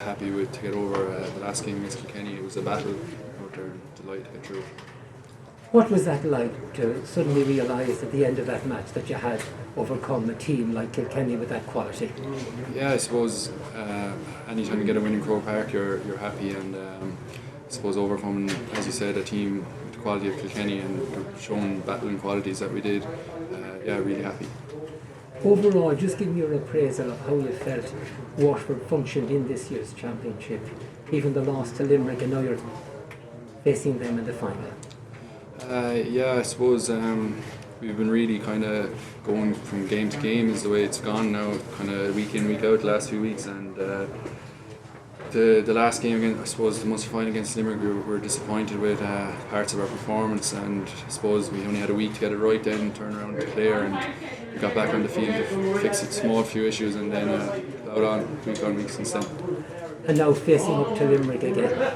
Happy with to get over the last game against Kilkenny. It was a battle, but they're delighted to get through. What was that like to suddenly realise at the end of that match that you had overcome a team like Kilkenny with that quality? Yeah, I suppose anytime you get a win in Croke Park, you're happy, and I suppose overcoming, as you said, a team with the quality of Kilkenny and showing battling qualities that we did. Really happy. Overall, just give me your appraisal of how you felt Waterford functioned in this year's championship, even the loss to Limerick, and now you're facing them in the final. I suppose we've been really kind of going from game to game is the way it's gone now, kind of week in, week out the last few weeks, and the last game against, I suppose, the Munster final against Limerick, we were disappointed with parts of our performance, and I suppose we only had a week to get it right, then turn around to Clare, and we got back on the field to fix a small few issues, and then plowed on week since then. And now facing up to Limerick again.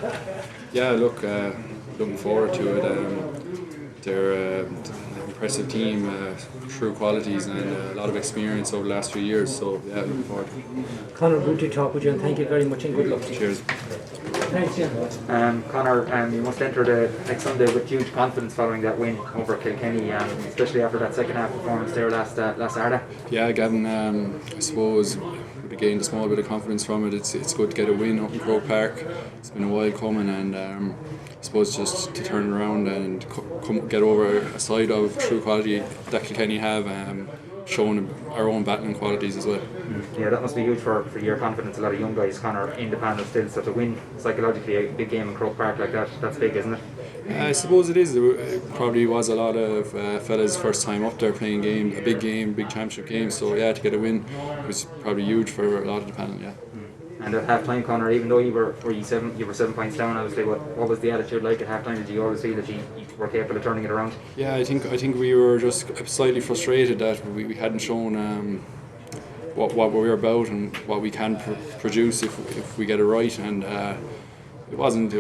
Yeah, looking forward to it. They're an impressive team, true qualities, and a lot of experience over the last few years. So yeah, looking forward. Conor, good to talk with you, and thank you very much, and good luck to you. Cheers. Thanks, Jim. Conor, you must enter the next Sunday with huge confidence following that win over Kilkenny, especially after that second half performance there last Saturday. Yeah, Gavin, I suppose we gained a small bit of confidence from it. It's good to get a win up in Croke Park. It's been a while coming, and I suppose just to turn it around and get over a side of true quality that Kilkenny have, showing our own battling qualities as well. Yeah, that must be huge for your confidence. A lot of young guys, Conor, in the panel still, so to win psychologically a big game in Croke Park like that's big, isn't it? I suppose it is. It probably was a lot of fellas' first time up there playing a big championship game. So yeah, to get a win was probably huge for a lot of the panel. Yeah. And at half time, Conor, even though you were 7 points down, obviously, what was the attitude like at half time? Did you always feel that you were capable of turning it around? Yeah, I think we were just slightly frustrated that we hadn't shown what we're about and what we can produce if we get it right, and it wasn't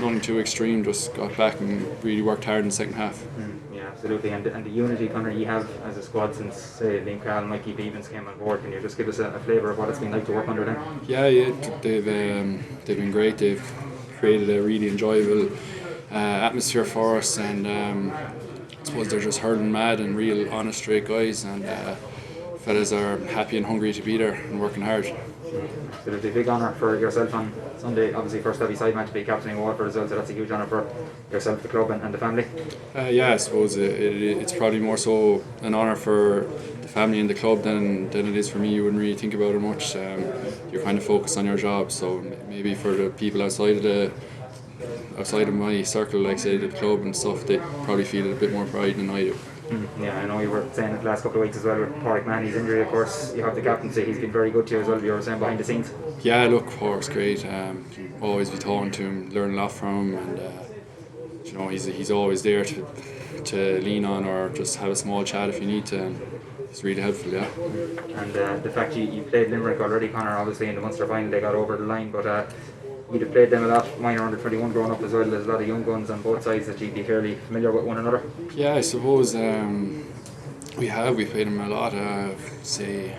nothing too extreme. Just got back and really worked hard in the second half. Yeah, absolutely. And the unity, Conor, you have as a squad since say Liam Carroll and Mikey Beavens came on board. Can you just give us a flavour of what it's been like to work under them? Yeah, they've been great. They've created a really enjoyable atmosphere for us, and I suppose they're just hurling mad and real honest, straight guys, and fellas are happy and hungry to be there and working hard. Absolutely. Big honour for yourself on Sunday. Obviously, first heavy side match to be captaining Waterford as well, so that's a huge honour for yourself, the club, and the family. I suppose it's probably more so an honour for the family and the club than it is for me. You wouldn't really think about it much. You're kind of focused on your job, so maybe for the people outside of my circle, like say the club and stuff, they probably feel a bit more pride than I do. Yeah, I know you were saying it the last couple of weeks as well with Pádraig Mahony's injury. Of course, you have the captaincy. He's been very good to you as well. You were saying behind the scenes. Yeah, look, Pádraig's great. Always be talking to him, learn a lot from him, and he's always there to lean on or just have a small chat if you need to. And it's really helpful, yeah. And the fact you played Limerick already, Conor, obviously in the Munster final they got over the line, but you'd have played them a lot, minor under 21 growing up as well. There's a lot of young guns on both sides that you'd be fairly familiar with one another. Yeah, I suppose we played them a lot. Say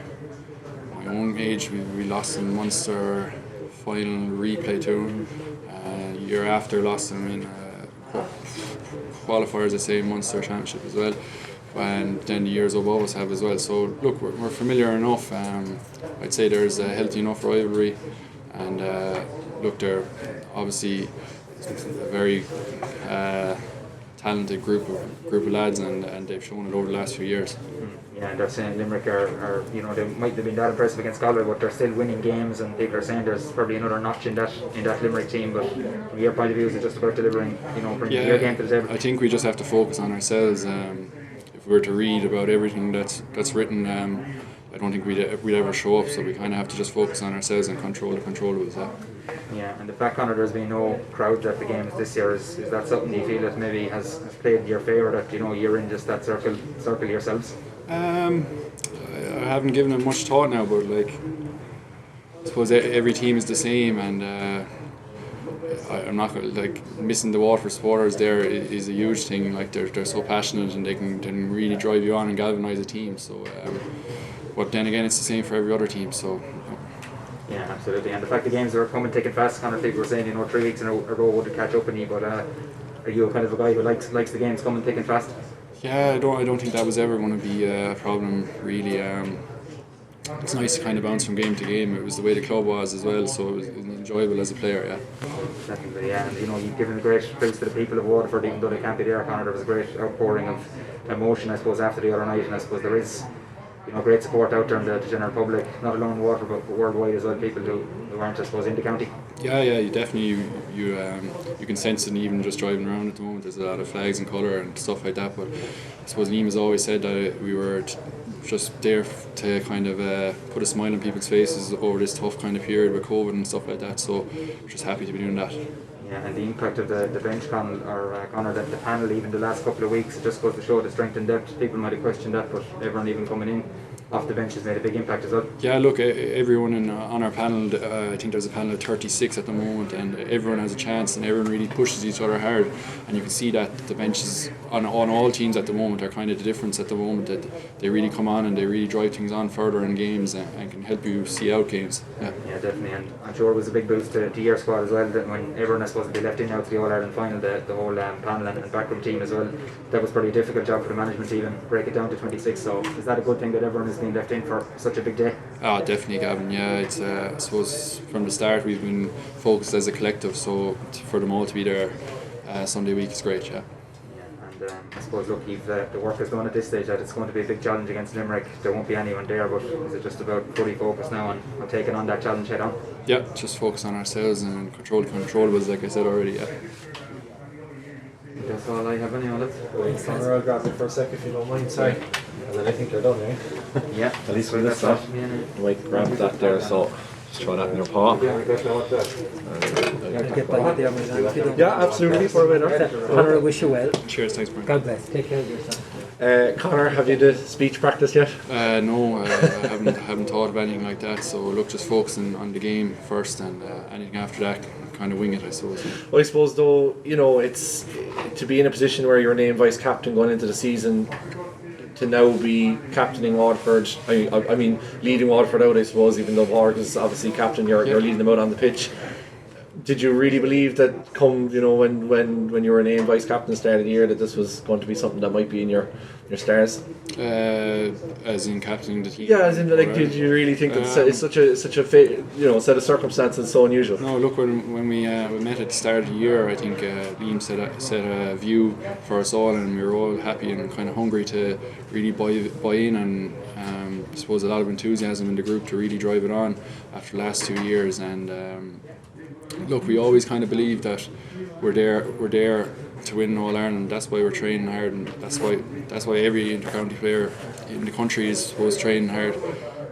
my own age, we lost in Munster final replay to them. Year after lost them in qualifiers, I say, Munster Championship as well. And then the years above us have as well. So look, we're familiar enough. I'd say there's a healthy enough rivalry, and look, they're obviously a very talented group of lads, and they've shown it over the last few years. Yeah, and they're saying Limerick are they might have been that impressive against Galway, but they're still winning games, and people are saying there's probably another notch in that Limerick team. But from your point of view, is it just about delivering, bringing your game to the table? I think we just have to focus on ourselves. If we were to read about everything that's written, I don't think we'd ever show up. So we kind of have to just focus on ourselves and control the controllables. Yeah, and the fact, Conor, there's been no crowds at the games this year, is that something you feel that maybe has played in your favour, that you're in just that circle yourselves? I haven't given it much thought now, but I suppose every team is the same, and I'm not missing the Waterford supporters there is a huge thing. They're so passionate, and they can really drive you on and galvanise a team. So, but then again, it's the same for every other team. So. Yeah, absolutely. And the fact the games are coming thick and fast, kind of people were saying, 3 weeks in a row would catch up on you, but are you kind of a guy who likes the games coming thick and fast? Yeah, I don't think that was ever going to be a problem really. It's nice to kind of bounce from game to game. It was the way the club was as well, so it was enjoyable as a player. Yeah. Definitely, yeah. And you've given a great praise to the people of Waterford, even though they can't be there, Conor. There was a great outpouring of emotion, I suppose, after the other night, and I suppose there is great support out there in the general public, not alone in Waterford but worldwide as well, people who aren't, I suppose, in the county. Yeah, you definitely you can sense it even just driving around at the moment. There's a lot of flags and colour and stuff like that, but I suppose Liam has always said that we were just there to kind of put a smile on people's faces over this tough kind of period with COVID and stuff like that, so we're just happy to be doing that. Yeah, and the impact of the bench, Conor, the panel, even the last couple of weeks, it just goes to show the strength and depth. People might have questioned that, but everyone even coming in off the bench has made a big impact as well. Yeah, look, everyone on our panel, I think there's a panel of 36 at the moment, and everyone has a chance and everyone really pushes each other hard, and you can see that the benches on all teams at the moment are kind of the difference at the moment, that they really come on and they really drive things on further in games and can help you see out games. Yeah, definitely, and I'm sure it was a big boost to your squad as well, that when everyone is supposed to be left in now to the All-Ireland final, the whole panel and backroom team as well, that was probably a difficult job for the management to even break it down to 26, so is that a good thing that everyone is being left in for such a big day? Oh, definitely, Gavin. Yeah, it's I suppose from the start we've been focused as a collective, so for them all to be there Sunday week is great. Yeah. And I suppose, look, the work is done at this stage, that it's going to be a big challenge against Limerick. There won't be anyone there, but is it just about fully focused now on taking on that challenge head on? Yeah, just focus on ourselves and controllables, like I said already. Yeah. That's all I have anyway. Conor, I'll grab you for a sec if you don't mind. Sorry. And then I think you're done, eh? Yeah. At least for this stuff. You might grab that there, so just throw that in your paw. Yeah, absolutely. For a winner. Conor, I wish you well. Cheers, thanks, Brian. God bless. Take care of yourself. Conor, have you the speech practice yet? No, I haven't thought of anything like that. So look, just focusing on the game first, and anything after that, kind of wing it, I suppose. Well, I suppose though, it's to be in a position where you're named vice captain going into the season, to now be captaining Waterford. I mean, leading Waterford out, I suppose, even though Waterford is obviously captain, you're leading them out on the pitch. Did you really believe that when you were named vice captain at the start of the year that this was going to be something that might be in your stars? As in captaining the team? Yeah, as in did you really think that it's such a set of circumstances so unusual? No, look, when we met at the start of the year, I think Liam set a view for us all, and we were all happy and kind of hungry to really buy in, and I suppose a lot of enthusiasm in the group to really drive it on after the last 2 years. And look, we always kind of believe that we're there to win All Ireland. That's why we're training hard, and that's why every inter-county player in the country is supposed to train hard.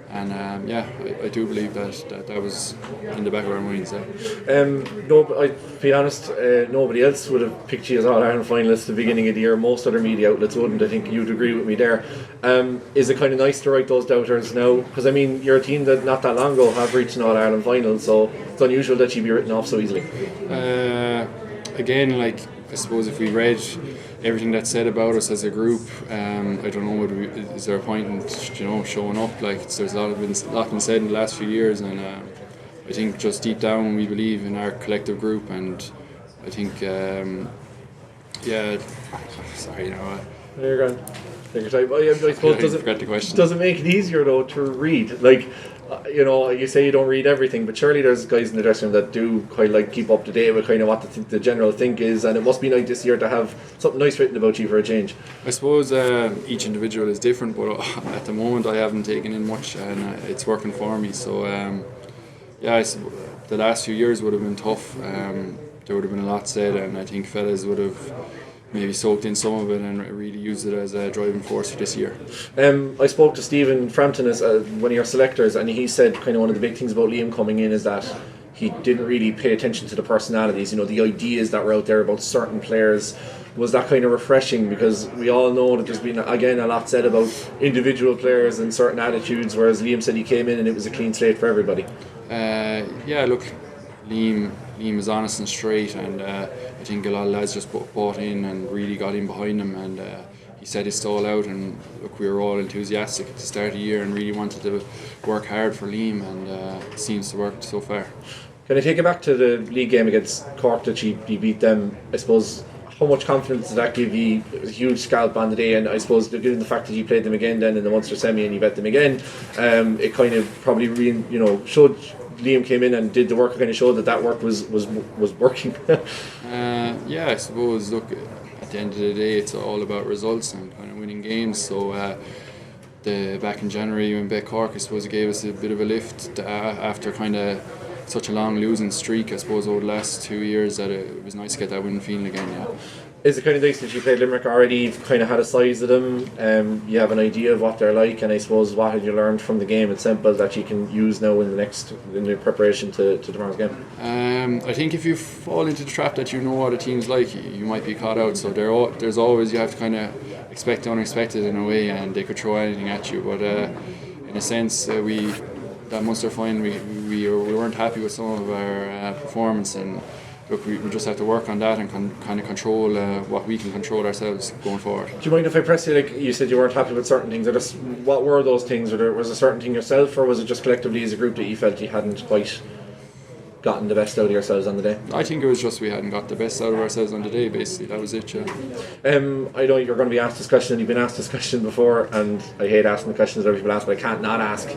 And I do believe that was in the back of our minds. No, I'll be honest, nobody else would have picked you as All-Ireland finalist at the beginning of the year. Most other media outlets wouldn't. I think you'd agree with me there. Is it kind of nice to write those doubters now? Because I mean, you're a team that not that long ago have reached an All-Ireland final, so it's unusual that you'd be written off so easily. Again, I suppose if we read everything that's said about us as a group, I don't know, is there a point in showing up? There's a lot been said in the last few years, and I think just deep down we believe in our collective group, and I think You're going. Take your time. I suppose does it make it easier though to read? You say you don't read everything, but surely there's guys in the dressing room that do quite keep up to date with kind of what the general think is, and it must be nice this year to have something nice written about you for a change. I suppose each individual is different, but at the moment I haven't taken in much, and it's working for me. So the last few years would have been tough. There would have been a lot said, and I think fellas would have maybe soaked in some of it and really used it as a driving force for this year. I spoke to Stephen Frampton as one of your selectors, and he said kind of one of the big things about Liam coming in is that he didn't really pay attention to the personalities, the ideas that were out there about certain players. Was that kind of refreshing? Because we all know that there's been, again, a lot said about individual players and certain attitudes, whereas Liam said he came in and it was a clean slate for everybody. Look, Liam is honest and straight, and I think a lot of lads just bought in and really got in behind him, and he set his stall out, and look, we were all enthusiastic at the start of the year and really wanted to work hard for Liam, and it seems to work so far. Can I take you back to the league game against Cork that you beat them? I suppose, how much confidence did that give you? It was a huge scalp on the day, and I suppose given the fact that you played them again then in the Munster semi and you bet them again, it kind of probably showed Liam came in and did the work, kind of showed that work was working. Yeah, I suppose, look, at the end of the day it's all about results and kind of winning games, so back in January when bet Cork, I suppose it gave us a bit of a lift after kind of such a long losing streak, I suppose, over the last 2 years, that it was nice to get that winning feeling again. Yeah. Is it kind of nice that you played Limerick already? You've kind of had a size of them. You have an idea of what they're like, and I suppose what have you learned from the game? It's simple that you can use now in the preparation to tomorrow's game. I think if you fall into the trap that you know what a team's like, you might be caught out. So there's always, you have to kind of expect the unexpected in a way, and they could throw anything at you. But in a sense, that Munster final, we weren't happy with some of our performance, and look, we just have to work on that and kind of control what we can control ourselves going forward. Do you mind if I press you? Like you said, you weren't happy with certain things. What were those things? Was a certain thing yourself, or was it just collectively as a group that you felt you hadn't quite gotten the best out of yourselves on the day? I think it was just we hadn't got the best out of ourselves on the day, basically. That was it, yeah. I know you're going to be asked this question, and you've been asked this question before, and I hate asking the questions that other people ask, but I can't not ask.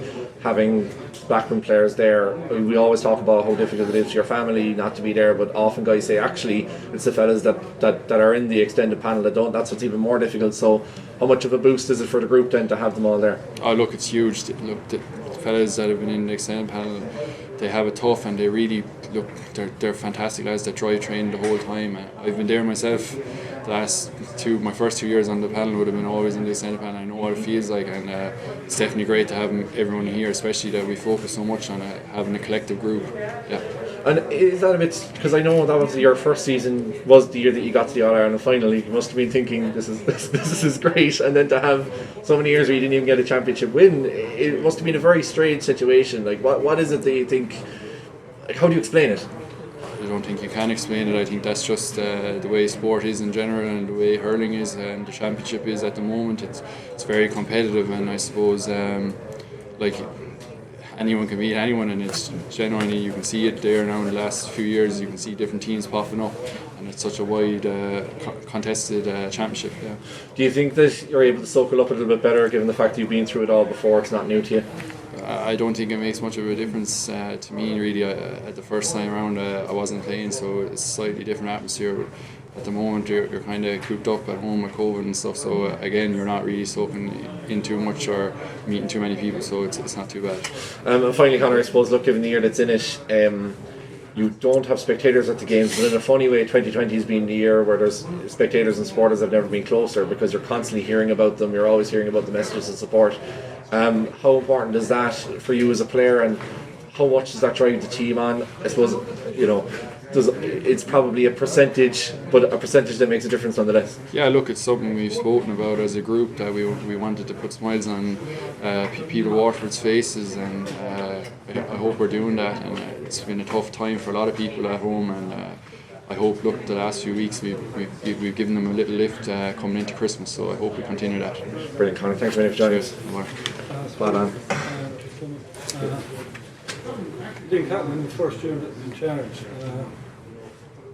Having backroom players there, we always talk about how difficult it is to your family not to be there, but often guys say actually it's the fellas that are in the extended panel that don't. That's what's even more difficult. So how much of a boost is it for the group then to have them all there? Oh look, it's huge. Look, the fellas that have been in the extended panel, they have it tough, and they really look, they're fantastic lads that drive train the whole time. I've been there myself. My first 2 years on the panel would have been always in the extended panel. I know what it feels like, and it's definitely great to have everyone here, especially that we focus so much on having a collective group. Yeah. And is that a bit, because I know that was your first season, was the year that you got to the All-Ireland final. You must have been thinking this is great, and then to have so many years where you didn't even get a championship win, it must have been a very strange situation. Like what is it that you think, like, how do you explain it? I don't think you can explain it. I think that's just the way sport is in general, and the way hurling is and the championship is at the moment. It's very competitive, and I suppose like anyone can beat anyone, and it's genuinely, you can see it there now in the last few years. You can see different teams popping up, and it's such a wide contested championship. Yeah. Do you think that you're able to soak it up a little bit better, given the fact that you've been through it all before? It's not new to you. I don't think it makes much of a difference to me really. At the first time around I wasn't playing, so it's a slightly different atmosphere, but at the moment you're kind of cooped up at home with COVID and stuff, so again you're not really soaking in too much or meeting too many people, so it's not too bad. And finally, Conor, I suppose, look, given the year that's in it, you don't have spectators at the games, but in a funny way 2020 has been the year where there's spectators and supporters have never been closer, because you're constantly hearing about them, you're always hearing about the messages of support. How important is that for you as a player, and how much does that drive the team on? I suppose, it's probably a percentage, but a percentage that makes a difference nonetheless. Yeah, look, it's something we've spoken about as a group, that we wanted to put smiles on people of Waterford's faces, and I hope we're doing that. And it's been a tough time for a lot of people at home, and I hope, look, the last few weeks we've given them a little lift coming into Christmas, so I hope we continue that. Brilliant, Conor. Thanks very much for joining us. Spot on. Being captain in the first year in charge,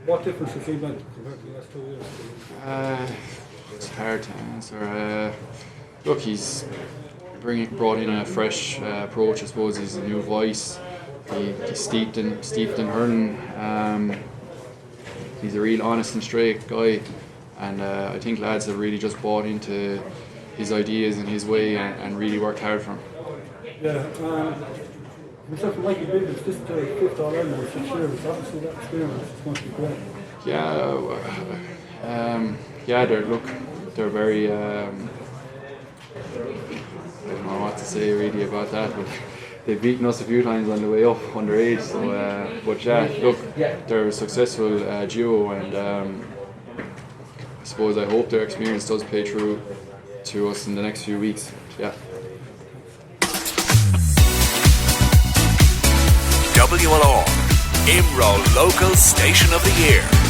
what difference has he made compared to the last 2 years? It's hard to answer. Look, he's brought in a fresh approach. I suppose he's a new voice. He's steeped in hurling. He's a real honest and straight guy, and I think lads have really just bought into his ideas and his way, and really worked hard for him. Yeah, himself and Mikey Biggs, this is the 5th All-Ireland with 6 years. Obviously that experience must be great. Yeah, they're very. I don't know what to say really about that, but they've beaten us a few times on the way up underage. So, but yeah, look, they're a successful duo, and I suppose I hope their experience does play through to us in the next few weeks. Yeah. WLR, Imro Local Station of the Year.